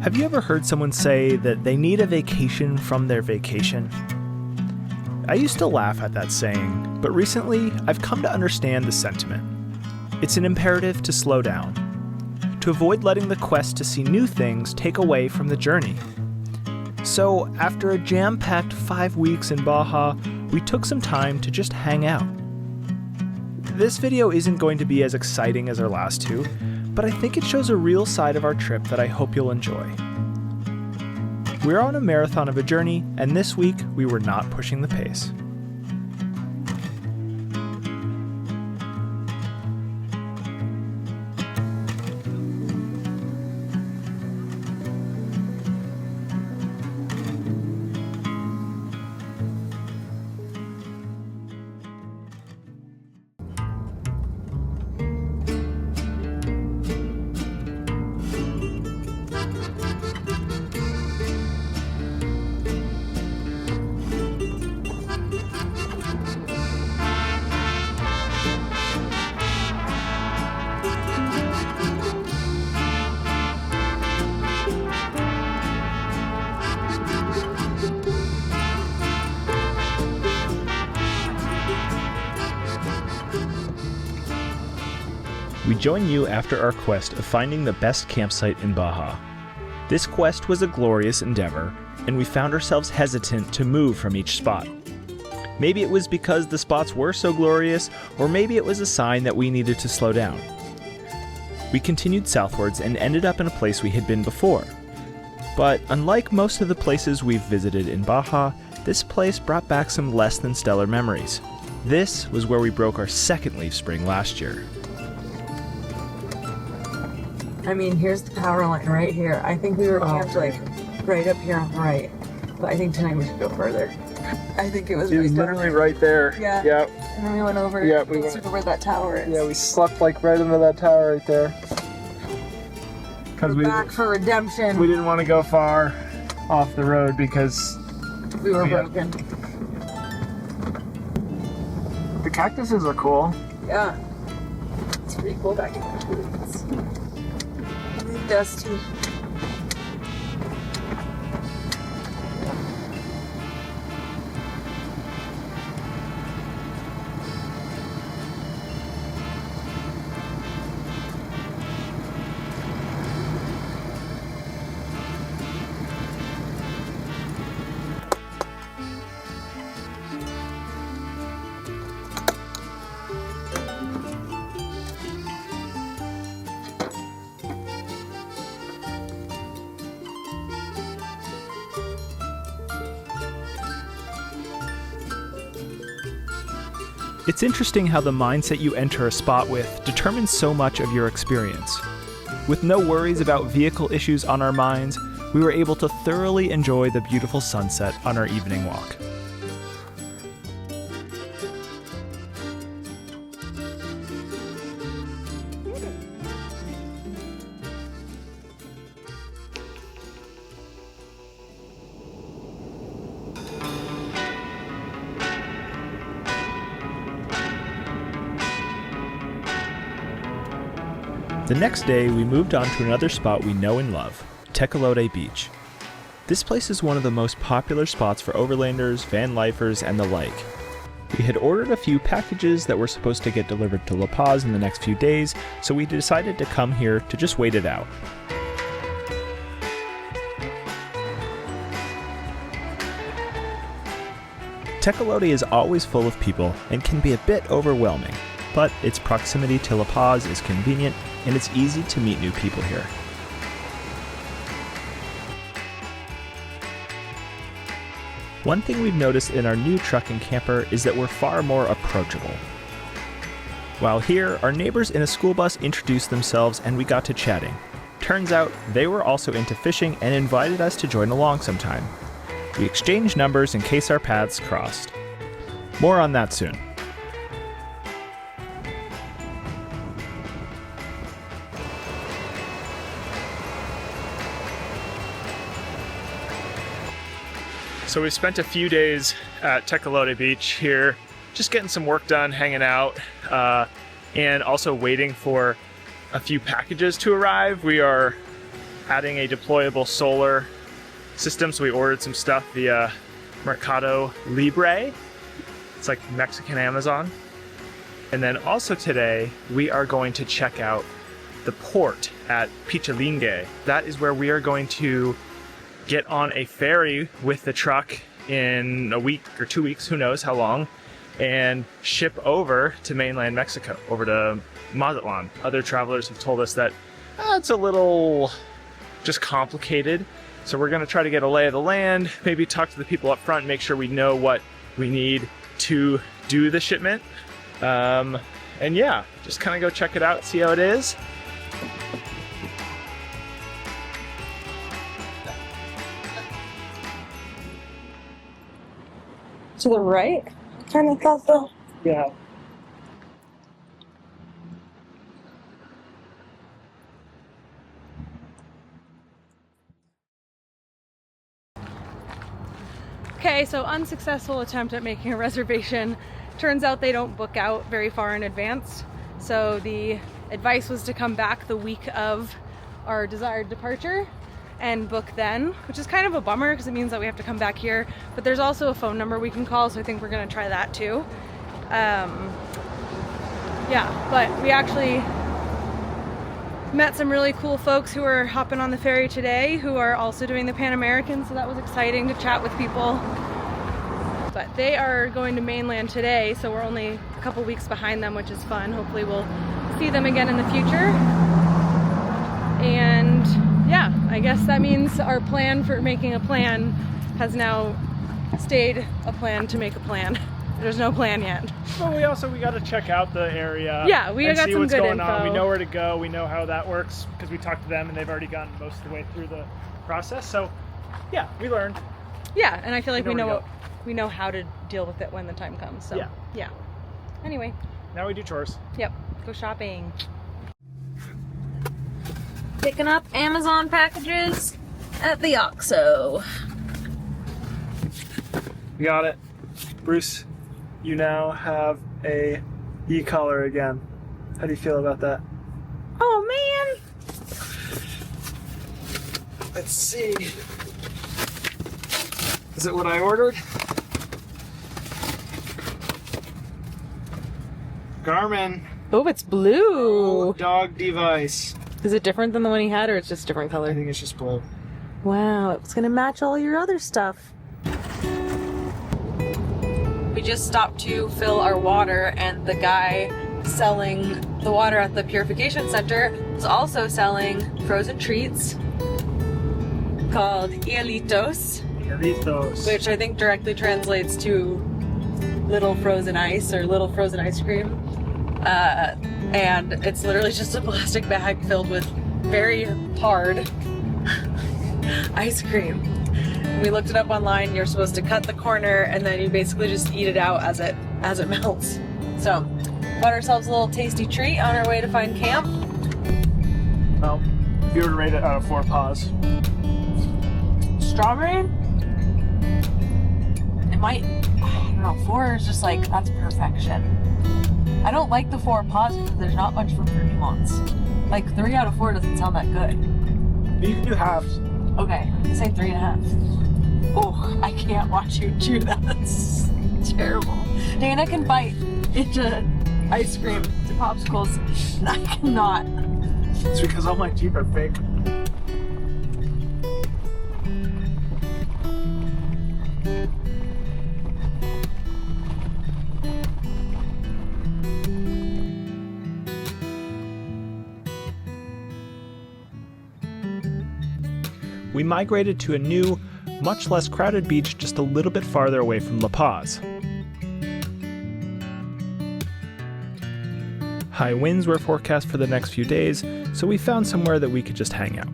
Have you ever heard someone say that they need a vacation from their vacation? I used to laugh at that saying, but recently I've come to understand the sentiment. It's an imperative to slow down, to avoid letting the quest to see new things take away from the journey. So after a jam-packed 5 weeks in Baja, we took some time to just hang out. This video isn't going to be as exciting as our last two, but I think it shows a real side of our trip that I hope you'll enjoy. We're on a marathon of a journey, and this week we were not pushing the pace. We join you after our quest of finding the best campsite in Baja. This quest was a glorious endeavor, and we found ourselves hesitant to move from each spot. Maybe it was because the spots were so glorious, or maybe it was a sign that we needed to slow down. We continued southwards and ended up in a place we had been before. But unlike most of the places we've visited in Baja, this place brought back some less than stellar memories. This was where we broke our second leaf spring last year. I mean, here's the power line right here. I think we were camped right up here on the right. But I think tonight we should go further. I think it was literally right there. Yeah. Yep. And then we went over closer to where that tower is. Yeah, we slept right under that tower right there. Because we're back for redemption. We didn't want to go far off the road because we were broken. The cactuses are cool. Yeah. It's pretty cool back in the trees. Dusty. It's interesting how the mindset you enter a spot with determines so much of your experience. With no worries about vehicle issues on our minds, we were able to thoroughly enjoy the beautiful sunset on our evening walk. The next day, we moved on to another spot we know and love, Tecolote Beach. This place is one of the most popular spots for overlanders, van lifers, and the like. We had ordered a few packages that were supposed to get delivered to La Paz in the next few days, so we decided to come here to just wait it out. Tecolote is always full of people and can be a bit overwhelming, but its proximity to La Paz is convenient and it's easy to meet new people here. One thing we've noticed in our new truck and camper is that we're far more approachable. While here, our neighbors in a school bus introduced themselves and we got to chatting. Turns out they were also into fishing and invited us to join along sometime. We exchanged numbers in case our paths crossed. More on that soon. So we spent a few days at Tecolote Beach here, just getting some work done, hanging out, and also waiting for a few packages to arrive. We are adding a deployable solar system, so we ordered some stuff via Mercado Libre. It's like Mexican Amazon. And then also today, we are going to check out the port at Pichalingue. That is where we are going to get on a ferry with the truck in a week or 2 weeks, who knows how long, and ship over to mainland Mexico, over to Mazatlan. Other travelers have told us that it's a little just complicated. So we're gonna try to get a lay of the land, maybe talk to the people up front, make sure we know what we need to do the shipment. And yeah, just kind of go check it out, see how it is. To the right? Kind of thought so. Yeah. Okay, so unsuccessful attempt at making a reservation. Turns out they don't book out very far in advance. So the advice was to come back the week of our desired departure and book then, which is kind of a bummer because it means that we have to come back here. But there's also a phone number we can call, so I think we're gonna try that too. Yeah, but we actually met some really cool folks who are hopping on the ferry today who are also doing the Pan American, so that was exciting to chat with people. But they are going to mainland today, so we're only a couple weeks behind them, which is fun. Hopefully we'll see them again in the future. And yeah, I guess that means our plan for making a plan has now stayed a plan to make a plan. There's no plan yet. But we got to check out the area. Yeah, we got see some what's good going info. on. We know where to go. We know how that works because we talked to them and they've already gone most of the way through the process. So yeah, we learned. Yeah, and I feel like we know where to how to deal with it when the time comes. So yeah. Anyway. Now we do chores. Yep. Go shopping. Picking up Amazon packages at the OXXO. We got it. Bruce, you now have a e-collar again. How do you feel about that? Oh man! Let's see. Is it what I ordered? Garmin. Oh, it's blue. Dog device. Is it different than the one he had, or it's just a different I color? think it's just blue. Wow, it's gonna match all your other stuff. We just stopped to fill our water, and the guy selling the water at the purification center was also selling frozen treats called Hielitos, which I think directly translates to little frozen ice or little frozen ice cream. And it's literally just a plastic bag filled with very hard ice cream. We looked it up online. You're supposed to cut the corner and then you basically just eat it out as it melts. So, got ourselves a little tasty treat on our way to find camp. Well, if you were to rate it out of 4 paws. Strawberry? It might, I don't know, 4 is just like, that's perfection. I don't like the 4 paws because there's not much room for nuance. Like 3 out of 4 doesn't sound that good. You can do halves. Okay, say 3.5. Oh, I can't watch you do that. That's terrible. Dana can bite into ice cream, to popsicles, and I cannot. It's because all my teeth are fake. We migrated to a new, much less crowded beach just a little bit farther away from La Paz. High winds were forecast for the next few days, so we found somewhere that we could just hang out.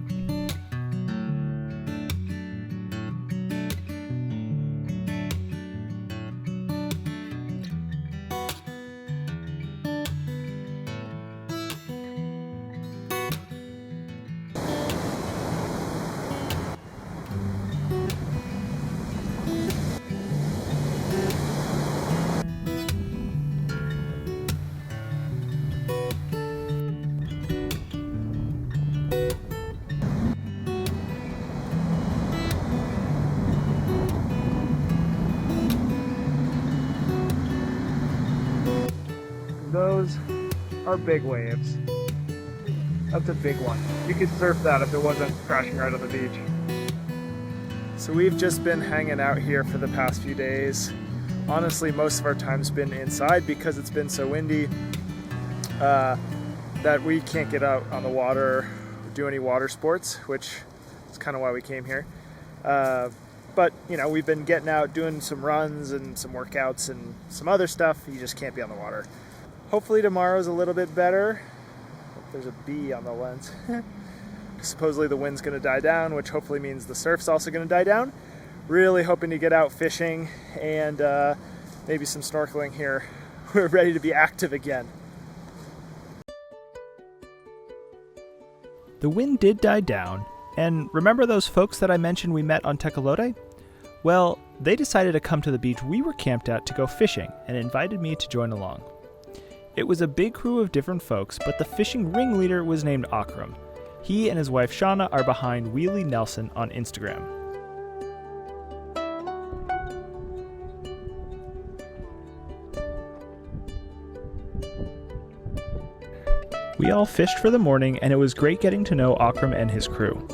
are big waves. That's a big one. You could surf that if it wasn't crashing right on the beach. So we've just been hanging out here for the past few days. Honestly, most of our time's been inside because it's been so windy that we can't get out on the water or do any water sports, which is kind of why we came here. But, you know, we've been getting out, doing some runs and some workouts and some other stuff. You just can't be on the water. Hopefully tomorrow's a little bit better. There's a bee on the lens. Supposedly the wind's going to die down, which hopefully means the surf's also going to die down. Really hoping to get out fishing and maybe some snorkeling here. We're ready to be active again. The wind did die down, and remember those folks that I mentioned we met on Tecolote? Well, they decided to come to the beach we were camped at to go fishing and invited me to join along. It was a big crew of different folks, but the fishing ringleader was named Akram. He and his wife Shauna are behind Wheelie Nelson on Instagram. We all fished for the morning, and it was great getting to know Akram and his crew.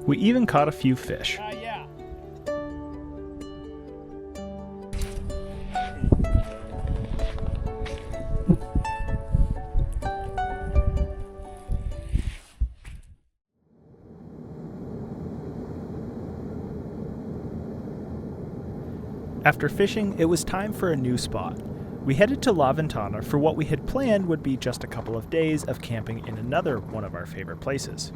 We even caught a few fish. After fishing, it was time for a new spot. We headed to La Ventana for what we had planned would be just a couple of days of camping in another one of our favorite places.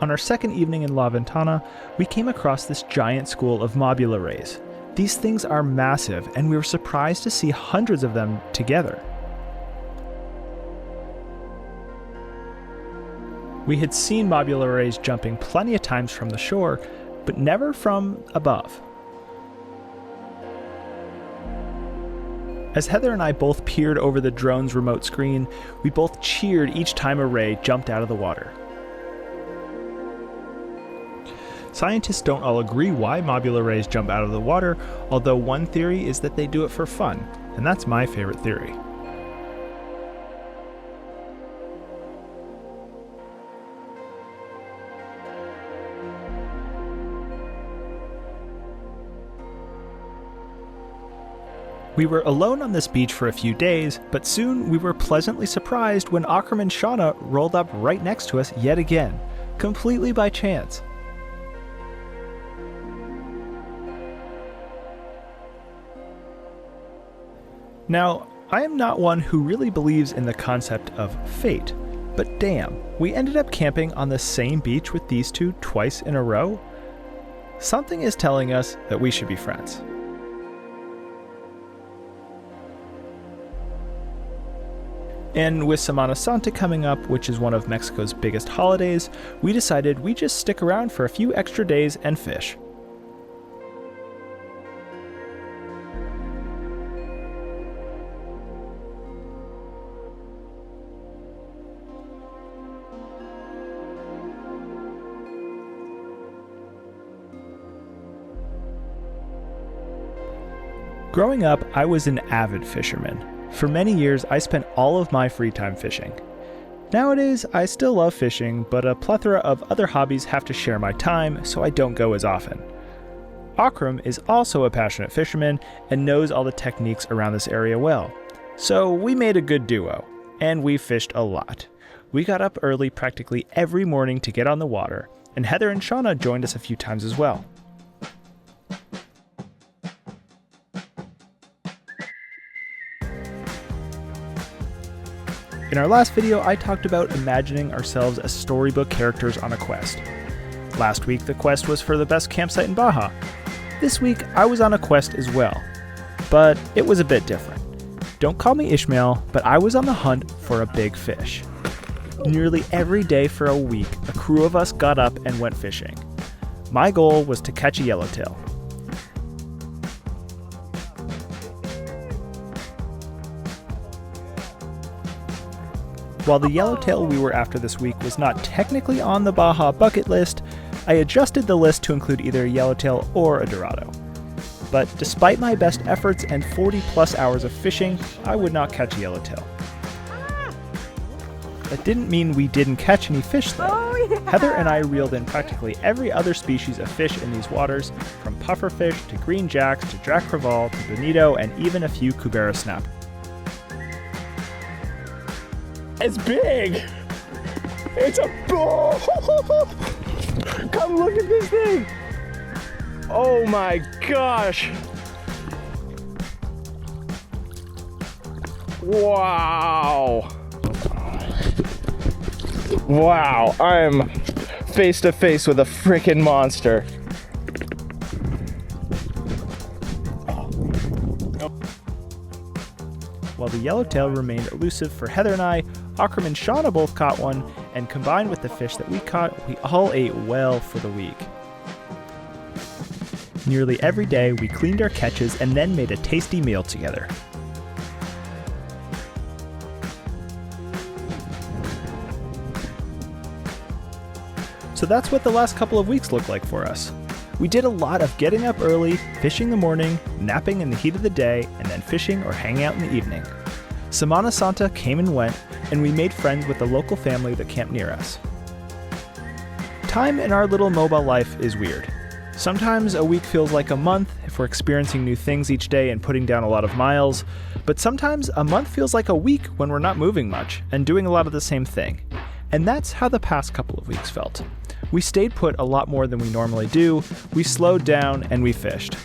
On our second evening in La Ventana, we came across this giant school of mobula rays. These things are massive, and we were surprised to see hundreds of them together. We had seen mobula rays jumping plenty of times from the shore, but never from above. As Heather and I both peered over the drone's remote screen, we both cheered each time a ray jumped out of the water. Scientists don't all agree why mobula rays jump out of the water, although one theory is that they do it for fun, and that's my favorite theory. We were alone on this beach for a few days, but soon we were pleasantly surprised when Akram and Shauna rolled up right next to us yet again, completely by chance. Now, I am not one who really believes in the concept of fate, but damn, we ended up camping on the same beach with these two twice in a row? Something is telling us that we should be friends. And with Semana Santa coming up, which is one of Mexico's biggest holidays, we decided we'd just stick around for a few extra days and fish. Growing up, I was an avid fisherman. For many years, I spent all of my free time fishing. Nowadays, I still love fishing, but a plethora of other hobbies have to share my time, so I don't go as often. Akram is also a passionate fisherman and knows all the techniques around this area well. So we made a good duo, and we fished a lot. We got up early practically every morning to get on the water, and Heather and Shauna joined us a few times as well. In our last video, I talked about imagining ourselves as storybook characters on a quest. Last week, the quest was for the best campsite in Baja. This week, I was on a quest as well, but it was a bit different. Don't call me Ishmael, but I was on the hunt for a big fish. Nearly every day for a week, a crew of us got up and went fishing. My goal was to catch a yellowtail. While the yellowtail we were after this week was not technically on the Baja bucket list, I adjusted the list to include either a yellowtail or a dorado. But despite my best efforts and 40 plus hours of fishing, I would not catch a yellowtail. That didn't mean we didn't catch any fish though. Oh, yeah. Heather and I reeled in practically every other species of fish in these waters, from pufferfish to green jacks to drac crevalle to bonito and even a few cubera snapper. It's big! It's a bull! Come look at this thing! Oh my gosh! Wow! Wow, I'm face to face with a freaking monster. While the yellowtail remained elusive for Heather and I, Akram and Shauna both caught one, and combined with the fish that we caught, we all ate well for the week. Nearly every day, we cleaned our catches and then made a tasty meal together. So that's what the last couple of weeks looked like for us. We did a lot of getting up early, fishing in the morning, napping in the heat of the day, and then fishing or hanging out in the evening. Semana Santa came and went, and we made friends with the local family that camped near us. Time in our little mobile life is weird. Sometimes a week feels like a month if we're experiencing new things each day and putting down a lot of miles, but sometimes a month feels like a week when we're not moving much and doing a lot of the same thing. And that's how the past couple of weeks felt. We stayed put a lot more than we normally do, we slowed down, and we fished.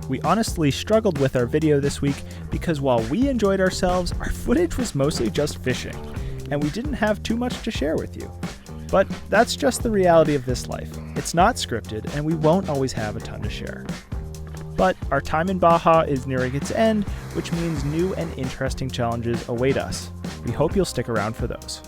We honestly struggled with our video this week because while we enjoyed ourselves, our footage was mostly just fishing, and we didn't have too much to share with you. But that's just the reality of this life. It's not scripted, and we won't always have a ton to share. But our time in Baja is nearing its end, which means new and interesting challenges await us. We hope you'll stick around for those.